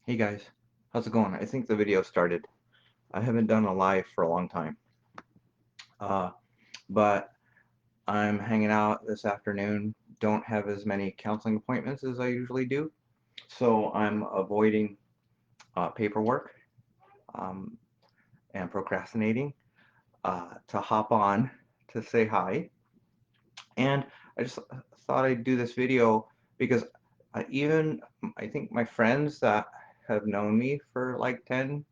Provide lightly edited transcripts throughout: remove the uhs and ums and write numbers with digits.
Hey guys, how's it going? I think the video started. I haven't done a live for a long time, uh, but I'm hanging out this afternoon. Don't have as many counseling appointments as I usually do, so I'm avoiding paperwork um, and procrastinating to hop on to say hi. And I just thought I'd do this video because even I think my friends that have known me for like 10,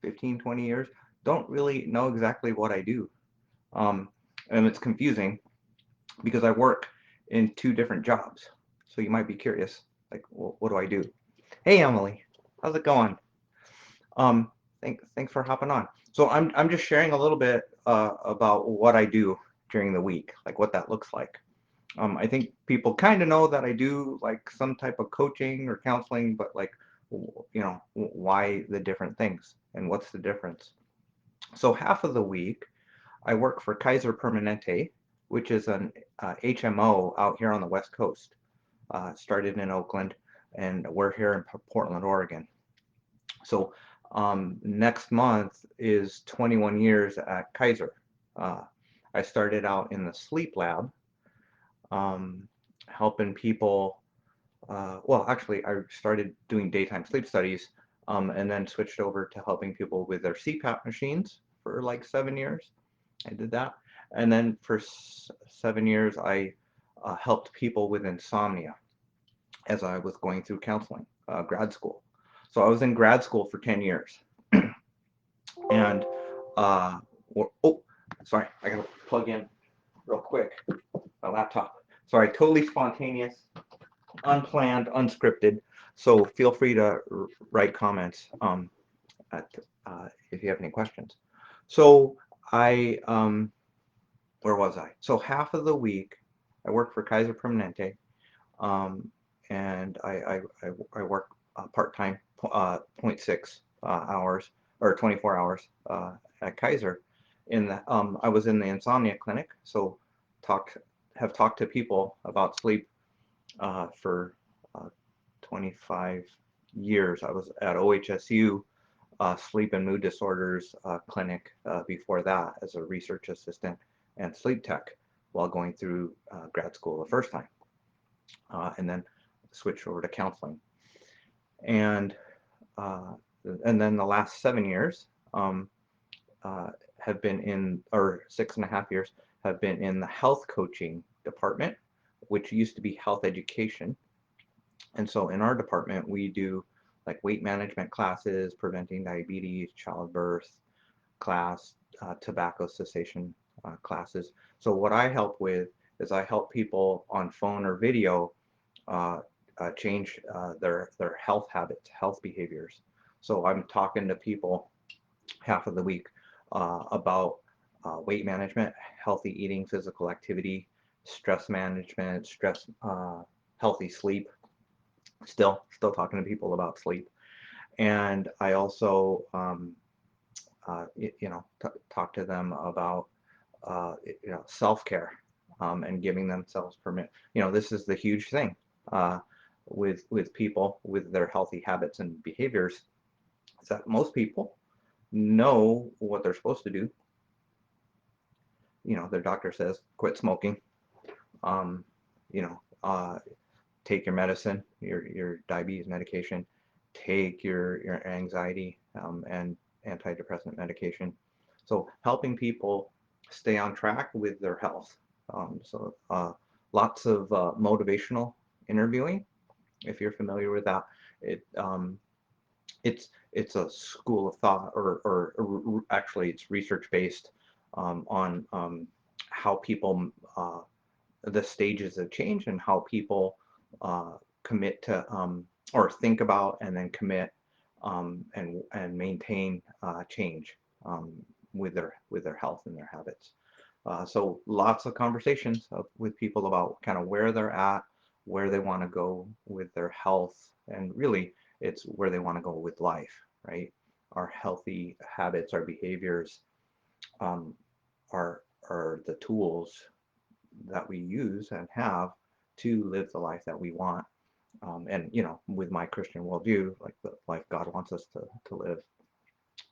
15, 20 years don't really know exactly what I do. Um, and it's confusing because I work in two different jobs. So you might be curious, like, well, what do I do? Hey, Emily, how's it going? Um, thanks for hopping on. So I'm just sharing a little bit about what I do during the week, like what that looks like. I think people kind of know that I do like some type of coaching or counseling, but like, why the different things and what's the difference? So half of the week I work for Kaiser Permanente, which is an HMO out here on the West Coast. Started in Oakland, and we're here in Portland, Oregon. So next month is 21 years at Kaiser. Uh, I started out in the sleep lab, um, helping people. Well, actually, I started doing daytime sleep studies, and then switched over to helping people with their CPAP machines for like 7 years. I did that. And then for 7 years, I helped people with insomnia as I was going through counseling, grad school. So I was in grad school for 10 years. And, uh, oh, sorry, I gotta plug in real quick my laptop. Sorry, totally spontaneous, unplanned, unscripted. So feel free to write comments at, if you have any questions. So I, where was I? So half of the week, I work for Kaiser Permanente, um, and I work part-time, zero point 0.6 hours or 24 hours at Kaiser. I was in the insomnia clinic, so talked have talked to people about sleep for uh, 25 years. I was at OHSU sleep and mood disorders clinic before that as a research assistant and sleep tech while going through grad school the first time, and then switched over to counseling. And uh, and then the last 7 years uh, have been in, or 6.5 years, have been in the health coaching department, which used to be health education. And so in our department, we do like weight management classes, preventing diabetes, childbirth class, tobacco cessation classes. So what I help with is I help people on phone or video uh, change their health habits, health behaviors. So I'm talking to people half of the week about weight management, healthy eating, physical activity, stress management, healthy sleep. Still talking to people about sleep, and I also talk to them about self-care, and giving themselves permit. This is the huge thing uh, with people with their healthy habits and behaviors, is that most people know what they're supposed to do. Their doctor says quit smoking, um, you know, take your medicine, your diabetes medication, take your anxiety and antidepressant medication. So helping people stay on track with their health. Lots of motivational interviewing, if you're familiar with that. It it's a school of thought, or actually it's research based on how people the stages of change and how people uh, commit to or think about and then commit and maintain change with their health and their habits. So lots of conversations with people about kind of where they're at, where they want to go with their health, and really it's where they want to go with life, right? Our healthy habits, our behaviors um, are the tools that we use and have to live the life that we want. and with my Christian worldview, like the life God wants us to live.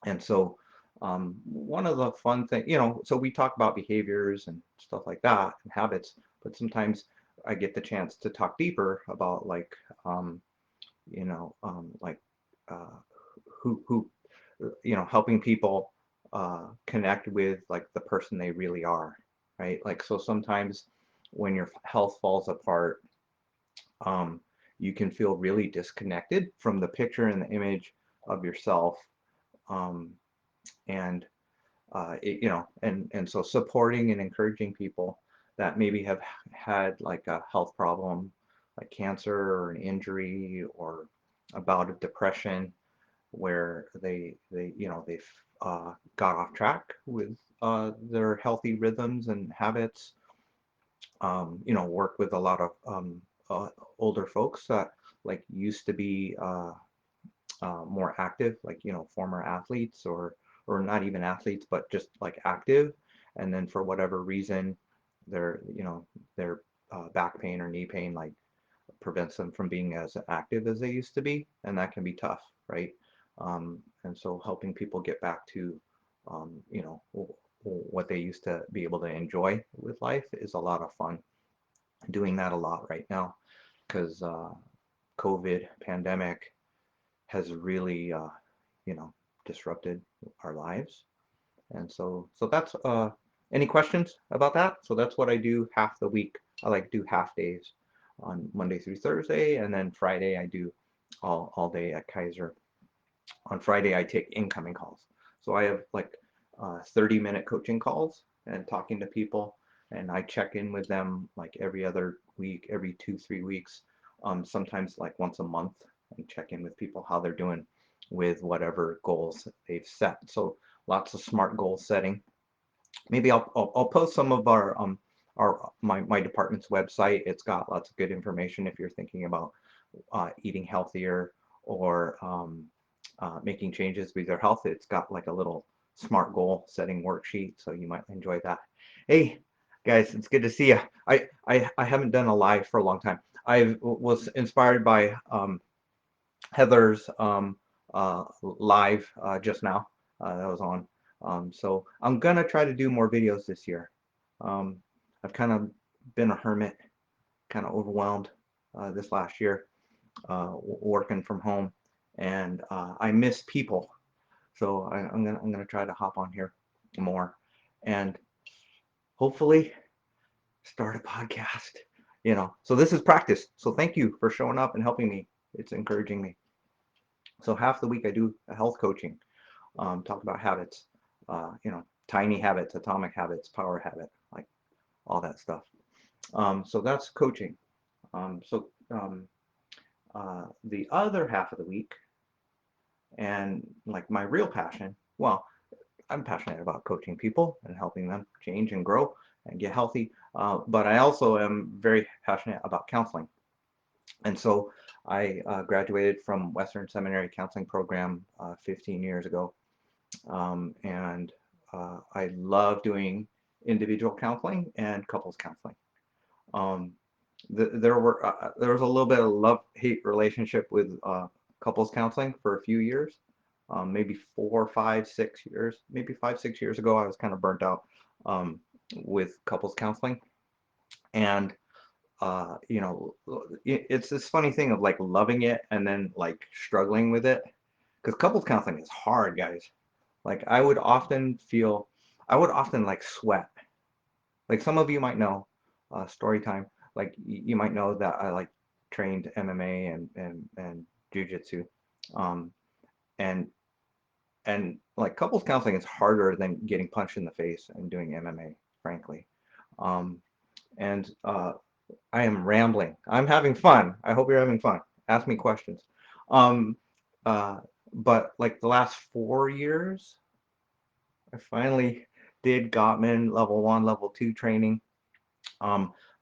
And so one of the fun things, so we talk about behaviors and stuff like that and habits, but sometimes I get the chance to talk deeper about like like uh, who helping people connect with like the person they really are, right? Like so sometimes when your health falls apart, um, you can feel really disconnected from the picture and the image of yourself, um, and and so supporting and encouraging people that maybe have had like a health problem, like cancer or an injury or a bout of depression, where they've got off track with their healthy rhythms and habits. Work with a lot of uh, older folks that like used to be more active, like former athletes or not even athletes, but just like active, and then for whatever reason, their their back pain or knee pain like prevents them from being as active as they used to be, and that can be tough, right? And so helping people get back to what they used to be able to enjoy with life is a lot of fun. Doing that a lot right now because COVID pandemic has really disrupted our lives. And so that's any questions about that? So that's what I do half the week. I like do half days on Monday through Thursday, and then Friday I do all day at Kaiser. On Friday I take incoming calls. So I have like 30-minute coaching calls and talking to people, and I check in with them like every other week, every 2, 3 weeks, sometimes like once a month, and check in with people how they're doing with whatever goals they've set. So lots of smart goal setting. Maybe I'll post some of my department's website. It's got lots of good information if you're thinking about eating healthier or making changes with your health. It's got like a little smart goal setting worksheet, so you might enjoy that. Hey guys, it's good to see you. I haven't done a live for a long time. I was inspired by Heather's live just now that was on. So I'm gonna try to do more videos this year. Um, I've kind of been a hermit, kind of overwhelmed this last year, working from home, and I miss people. So I'm gonna try to hop on here more, and hopefully start a podcast. So this is practice. So thank you for showing up and helping me. It's encouraging me. So half the week I do a health coaching, talk about habits, tiny habits, atomic habits, power habit, like all that stuff. So that's coaching. So the other half of the week, and like my real passion, well, I'm passionate about coaching people and helping them change and grow and get healthy. But I also am very passionate about counseling. And so I graduated from Western Seminary Counseling Program 15 years ago. And I love doing individual counseling and couples counseling. Um, there was a little bit of love-hate relationship with couples counseling for a few years, maybe 4, 5, 6 years, maybe 5, 6 years ago. I was kind of burnt out um, with couples counseling, and it's this funny thing of like loving it and then like struggling with it, because couples counseling is hard, guys. Like I would often like sweat. Like some of you might know, story time. Like you might know that I like trained MMA and jujitsu, um, and like couples counseling is harder than getting punched in the face and doing MMA, frankly. Um, and I am rambling. I'm having fun. I hope you're having fun. Ask me questions. Um, uh, but like the last 4 years, I finally did Gottman level 1, level 2 training.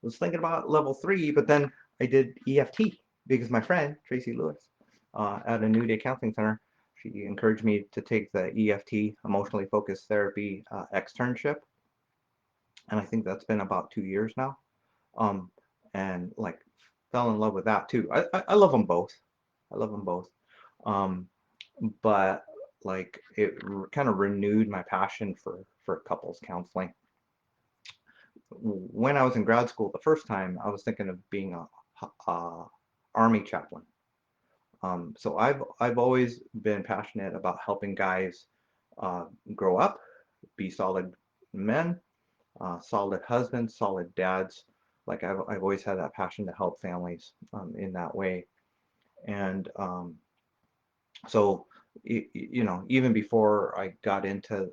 Was thinking about level 3, but then I did EFT because my friend Tracy Lewis at a New Day Counseling Center, she encouraged me to take the EFT, emotionally focused therapy externship, and I think that's been about 2 years now. Um, and like fell in love with that too. I love them both. I love them both. Um, but like it kind of renewed my passion for couples counseling. When I was in grad school the first time, I was thinking of being a army chaplain. So I've always been passionate about helping guys uh, grow up, be solid men, solid husbands, solid dads. Like I've always had that passion to help families in that way. And so, you know, even before I got into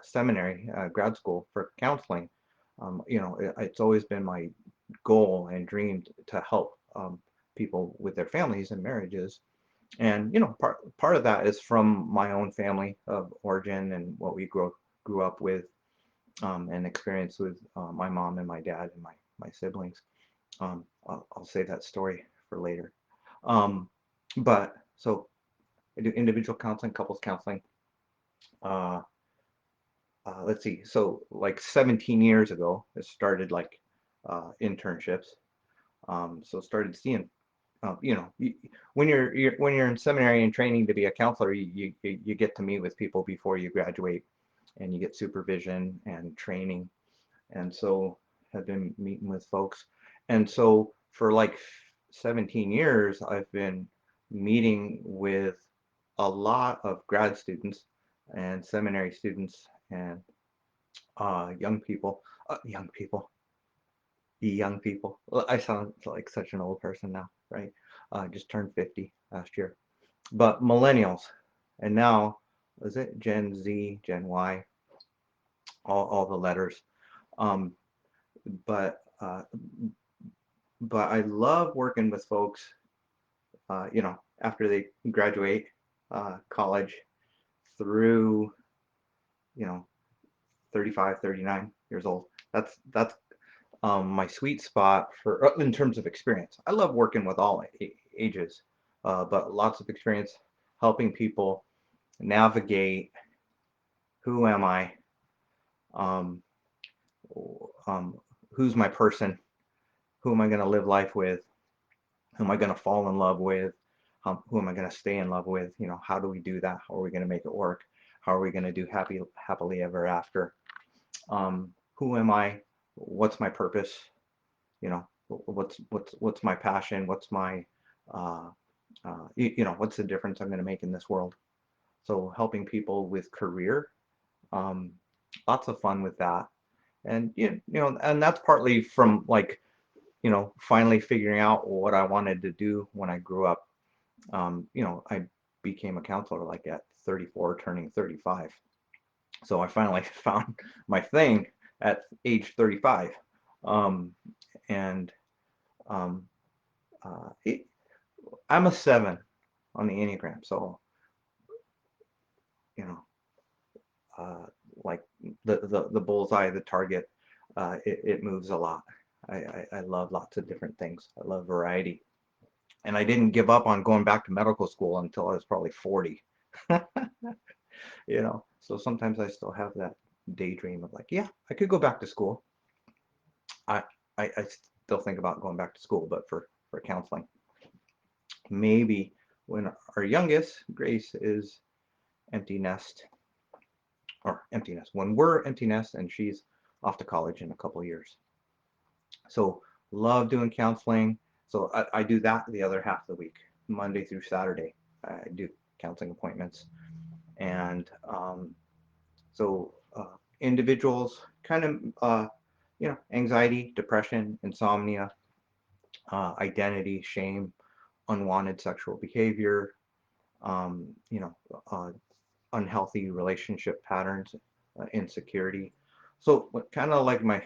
seminary, grad school for counseling, you know, it's always been my goal and dream to help people with their families and marriages. And you know, part of that is from my own family of origin and what we grew up with and experience with my mom and my dad and my siblings. I'll save that story for later. Um, but so I do individual counseling, couples counseling. Uh, let's see. So like 17 years ago, it started like internships. So started seeing, you know, when when you're in seminary and training to be a counselor, you get to meet with people before you graduate, and you get supervision and training. And so have been meeting with folks. And so for like 17 years, I've been meeting with a lot of grad students and seminary students and young people, young people. Well, I sound like such an old person now, right? Just turned 50 last year. But millennials, and now, is it Gen Z, Gen Y, all the letters. Um, but but I love working with folks, you know, after they graduate college through, you know, 35, 39 years old. That's my sweet spot for in terms of experience. I love working with all ages, but lots of experience helping people navigate who am I, um, um, who's my person, who am I going to live life with, who am I going to fall in love with, who am I going to stay in love with, you know, how do we do that, how are we going to make it work, how are we going to do happily ever after, who am I, what's my purpose, you know, what's my passion, what's my uh, you know, what's the difference I'm going to make in this world. So helping people with career, um, lots of fun with that. And you know, and that's partly from like, you know, finally figuring out what I wanted to do when I grew up. You know, I became a counselor like at 34, turning 35. So I finally found my thing at age 35. Um, and um, it, I'm a 7 on the Enneagram. So, you know, uh, like the bullseye, the target, it moves a lot. I love lots of different things. I love variety. And I didn't give up on going back to medical school until I was probably 40. You know, so sometimes I still have that daydream of like, yeah, I could go back to school. I I still think about going back to school, but for counseling. Maybe when our youngest, Grace, is empty nest or empty nest, when we're empty nest and she's off to college in a couple of years. So love doing counseling. So I do that the other half of the week, Monday through Saturday. I do counseling appointments. And so individuals kind of, you know, anxiety, depression, insomnia, identity, shame, unwanted sexual behavior, you know, unhealthy relationship patterns, insecurity. So kind of like my,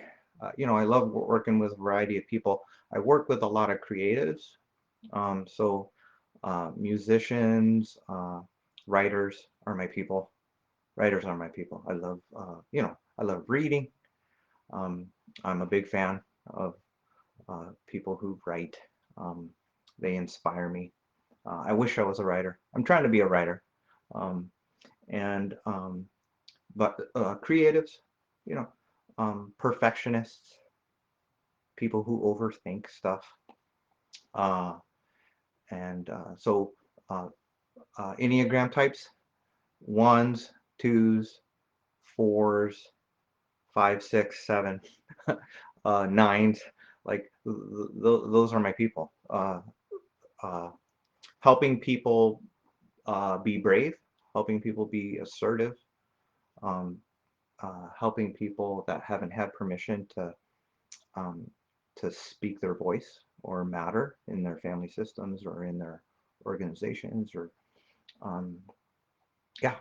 you know, I love working with a variety of people. I work with a lot of creatives. So musicians, writers are my people. Writers are my people. I love, you know, I love reading. Um, I'm a big fan of people who write. Um, they inspire me. I wish I was a writer. I'm trying to be a writer. Um, and but creatives, you know, perfectionists, people who overthink stuff. Uh, and so uh, Enneagram types: ones, twos, fours, five, six, seven, nines. Like those are my people. Uh, Helping people be brave, helping people be assertive, um, helping people that haven't had permission um, to speak their voice or matter in their family systems or in their organizations, or um, yeah,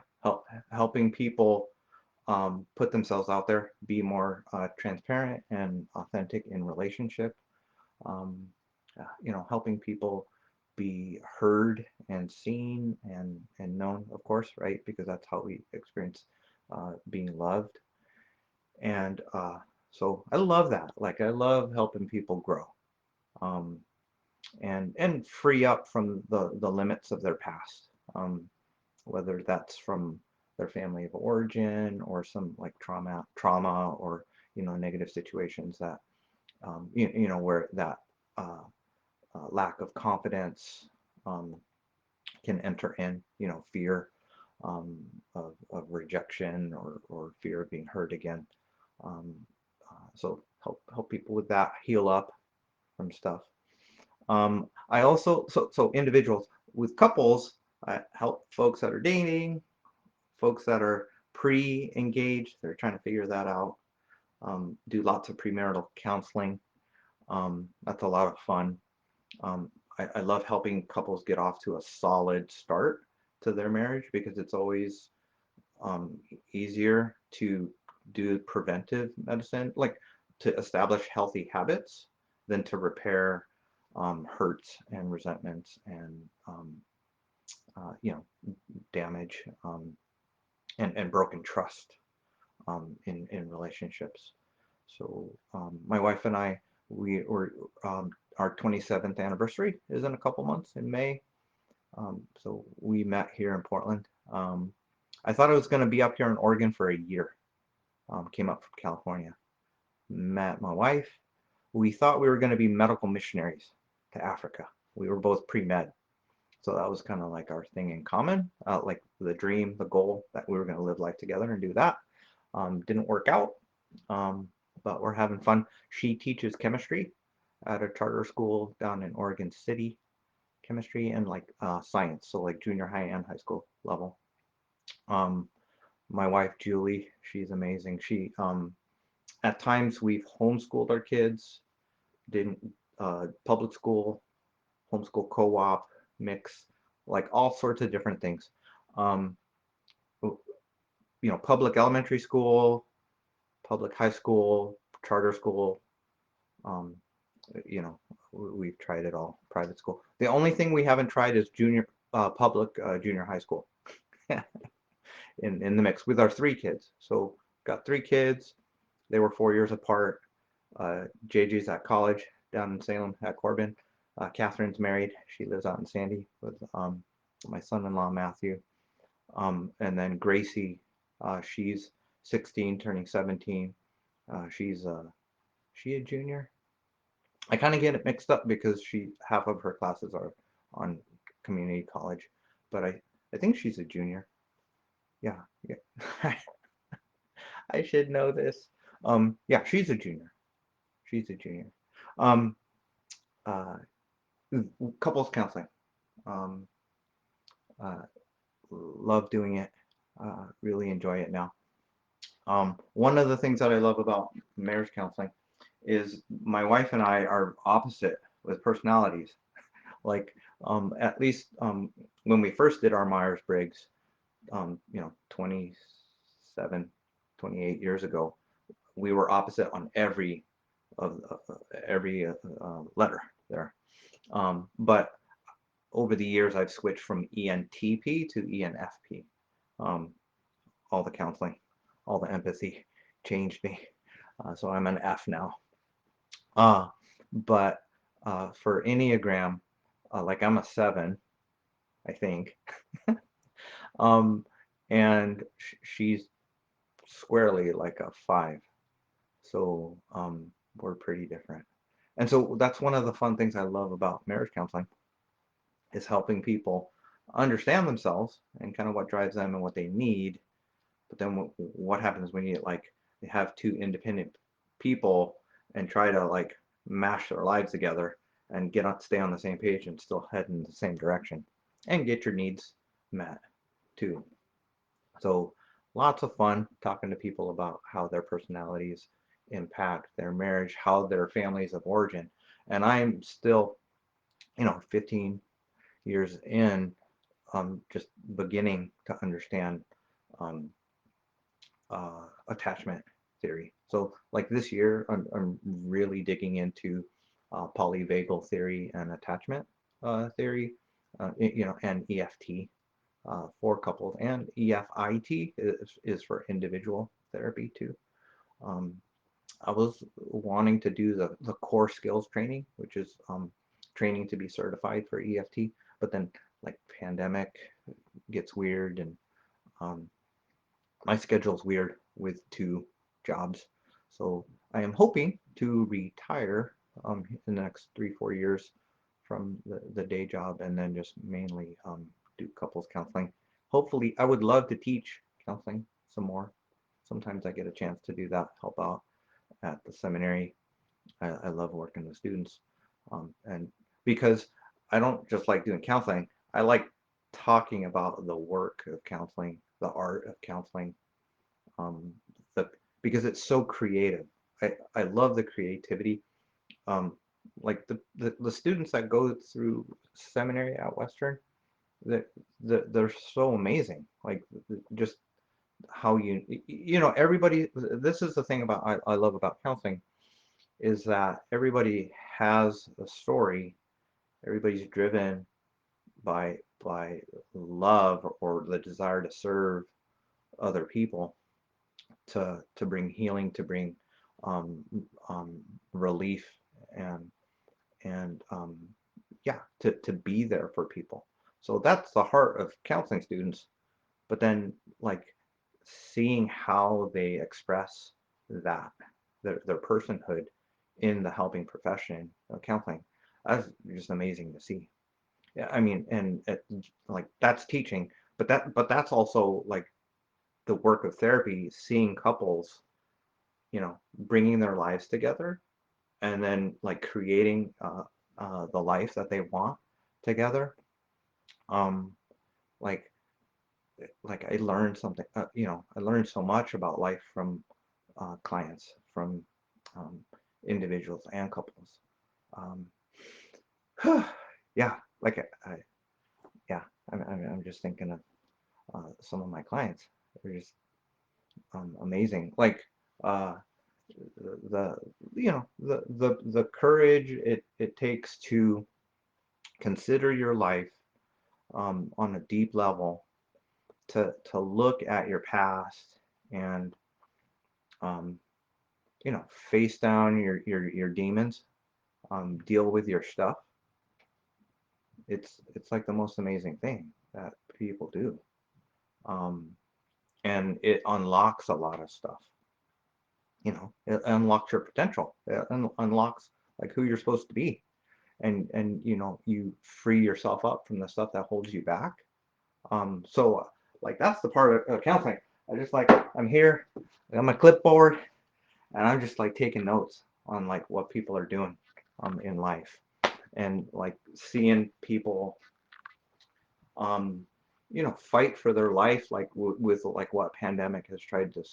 helping people put themselves out there, be more transparent and authentic in relationship. Um, Helping people be heard and seen and known, of course, right? Because that's how we experience being loved. And so I love that. Like I love helping people grow, um, and free up from the limits of their past, whether that's from their family of origin or some like trauma or negative situations that where that uh, lack of confidence um, can enter in, fear of rejection or fear of being hurt again. Um, so help people with that, heal up from stuff. I also so individuals with couples, I help folks that are dating, folks that are pre-engaged, they're trying to figure that out. Do lots of premarital counseling. That's a lot of fun. Um, I love helping couples get off to a solid start to their marriage because it's always easier to do preventive medicine, like to establish healthy habits, than to repair hurts and resentments and damage and broken trust in relationships. So my wife and I, we were our 27th anniversary is in a couple months in May. So we met here in Portland. I thought I was going to be up here in Oregon for a year. Came up from California, met my wife. We thought we were going to be medical missionaries to Africa. We were both pre-med. So that was kind of like our thing in common, like the dream, the goal that we were going to live life together and do that. Didn't work out, um, but we're having fun. She teaches chemistry at a charter school down in Oregon City, chemistry and like science, so like junior high and high school level. Um, my wife Julie, she's amazing. She at times we've homeschooled our kids, didn't public school, homeschool co-op, mix, like all sorts of different things. Um, public elementary school, public high school, charter school. Um, you know, we've tried it all. Private school. The only thing we haven't tried is public junior high school in the mix with our three kids. So got three kids. They were 4 years apart. JJ's at college down in Salem at Corbin. Catherine's married. She lives out in Sandy with my son-in-law Matthew. And then Gracie, she's 16, turning 17. She's she a junior? I kind of get it mixed up because she half of her classes are on community college, but I think she's a junior. Yeah, yeah. I should know this. Yeah, she's a junior. She's a junior. Um, uh, Couples counseling. Um, uh, love doing it. Really enjoy it now. One of the things that I love about marriage counseling is my wife and I are opposite with personalities. Like, at least when we first did our Myers-Briggs, 27, 28 years ago, we were opposite on of every letter there. But over the years, I've switched from ENTP to ENFP. Um, all the counseling, all the empathy changed me. So I'm an F now. Uh, but for Enneagram, like I'm a 7, I think. Um, and she's squarely like a 5. So we're pretty different. And so that's one of the fun things I love about marriage counseling is helping people understand themselves and kind of what drives them and what they need. But then what happens when you like they have two independent people and try to like mash their lives together and stay on the same page and still head in the same direction and get your needs met too. So lots of fun talking to people about how their personalities impact their marriage, how their families of origin. And I'm still, 15 years in, just beginning to understand um, attachment theory. So like this year, I'm really digging into polyvagal theory and attachment theory, and EFT for couples, and EFIT is for individual therapy too. Um, I was wanting to do the core skills training, which is training to be certified for EFT, but then like pandemic gets weird and um, my schedule's weird with two jobs. So I am hoping to retire in the next 3, 4 years from the day job and then just mainly do couples counseling. Hopefully, I would love to teach counseling some more. Sometimes I get a chance to do that, help out at the seminary. I love working with students. And because I don't just like doing counseling, I like talking about the work of counseling, the art of counseling, um, the because it's so creative. I love the creativity. Um, like the students that go through seminary at Western, that they're so amazing. Like just how everybody. This is the thing about I love about counseling is that everybody has a story. Everybody's driven by love or the desire to serve other people to bring healing, to bring um, relief, and and yeah, to be there for people. So that's the heart of counseling students. But then like seeing how they express that their personhood in the helping profession of counseling, that's just amazing to see. Yeah, I mean, and like that's teaching, but that's also like the work of therapy, seeing couples bringing their lives together and then like creating the life that they want together. Um, like like I learned something. I learned so much about life from clients, from um, individuals and couples. Um, yeah, like yeah, I'm just thinking of some of my clients. They're just amazing. Like uh, the the courage it takes to consider your life on a deep level, to look at your past and um, face down your demons, deal with your stuff. It's like the most amazing thing that people do, um, and it unlocks a lot of stuff. It unlocks your potential. It unlocks like who you're supposed to be, and you free yourself up from the stuff that holds you back. So like that's the part of counseling. I'm here, I got my clipboard, and I'm just like taking notes on like what people are doing in life, and like seeing people fight for their life like with like what pandemic has tried to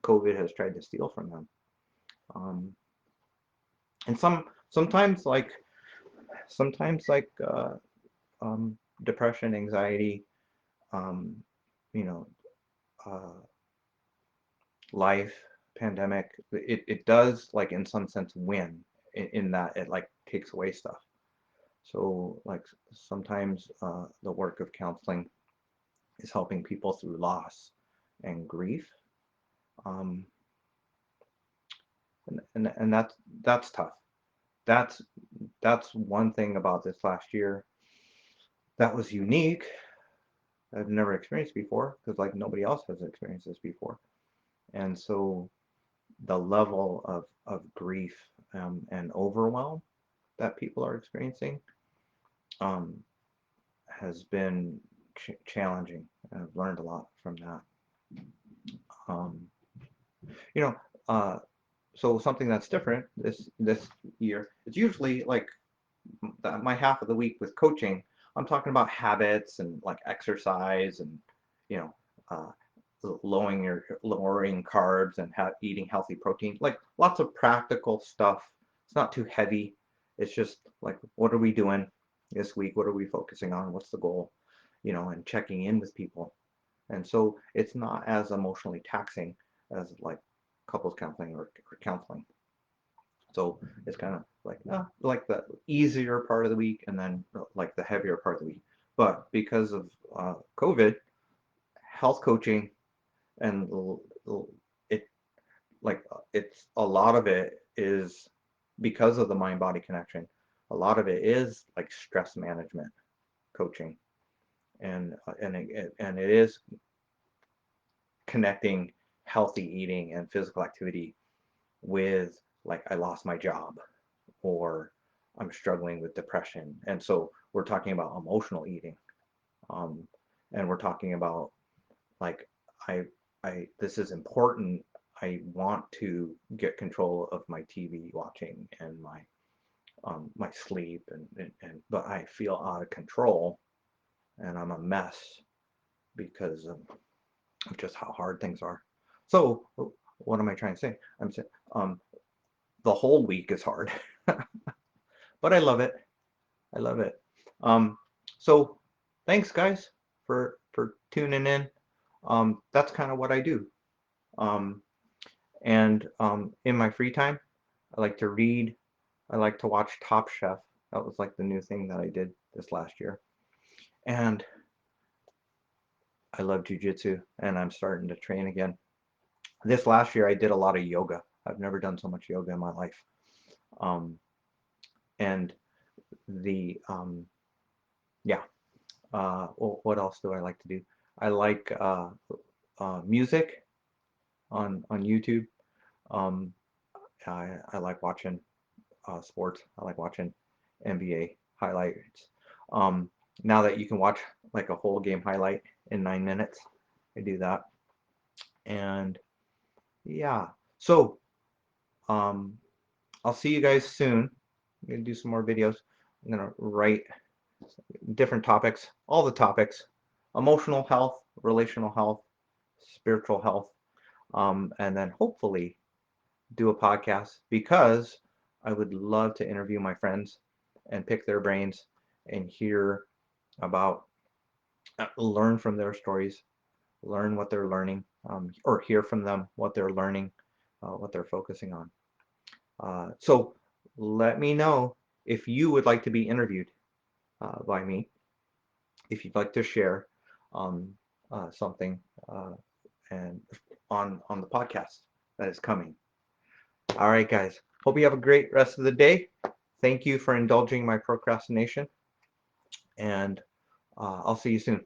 COVID has tried to steal from them. Um, and sometimes like depression, anxiety, um, you know, uh, life, pandemic, it does like in some sense win in that it like takes away stuff. So like sometimes the work of counseling is helping people through loss and grief. Um, and that's tough. That's that's one thing about this last year that was unique. I've never experienced before because like nobody else has experienced this before. And so the level of grief and overwhelm. that people are experiencing um, has been challenging. I've learned a lot from that. Um, you know, uh, so something that's different this year, it's usually like my half of the week with coaching, I'm talking about habits and like exercise and you know uh, lowering carbs and eating healthy protein, like lots of practical stuff. It's not too heavy. It's just like, what are we doing this week? What are we focusing on? What's the goal? And checking in with people. And so it's not as emotionally taxing as like couples counseling or counseling. So it's kind of like the easier part of the week and then like the heavier part of the week. But because of COVID, health coaching and it it's a lot of it is because of the mind body connection. A lot of it is like stress management coaching, and it is connecting healthy eating and physical activity with like I lost my job or I'm struggling with depression. And so we're talking about emotional eating. Um, and we're talking about like I this is important. I want to get control of my TV watching and my sleep and but I feel out of control and I'm a mess because of just how hard things are. So what am I trying to say? I'm saying the whole week is hard, but I love it. I love it. Um, so thanks guys for tuning in. That's kind of what I do. Um, and in my free time, I like to read. I like to watch Top Chef. That was like the new thing that I did this last year. And I love jujitsu, and I'm starting to train again. This last year, I did a lot of yoga. I've never done so much yoga in my life. Um, and the yeah. Well, what else do I like to do? I like music on YouTube. Um, I like watching sports. I like watching NBA highlights. Um, now that you can watch like a whole game highlight in 9 minutes, I do that. And yeah, so um, I'll see you guys soon. I'm gonna do some more videos. I'm gonna write different topics, all the topics: emotional health, relational health, spiritual health, and then hopefully do a podcast because I would love to interview my friends and pick their brains and hear about, learn from their stories, learn what they're learning, or hear from them what they're learning, what they're focusing on. So let me know if you would like to be interviewed by me, if you'd like to share um, something and on the podcast that is coming. All right, guys. Hope you have a great rest of the day. Thank you for indulging my procrastination, and I'll see you soon.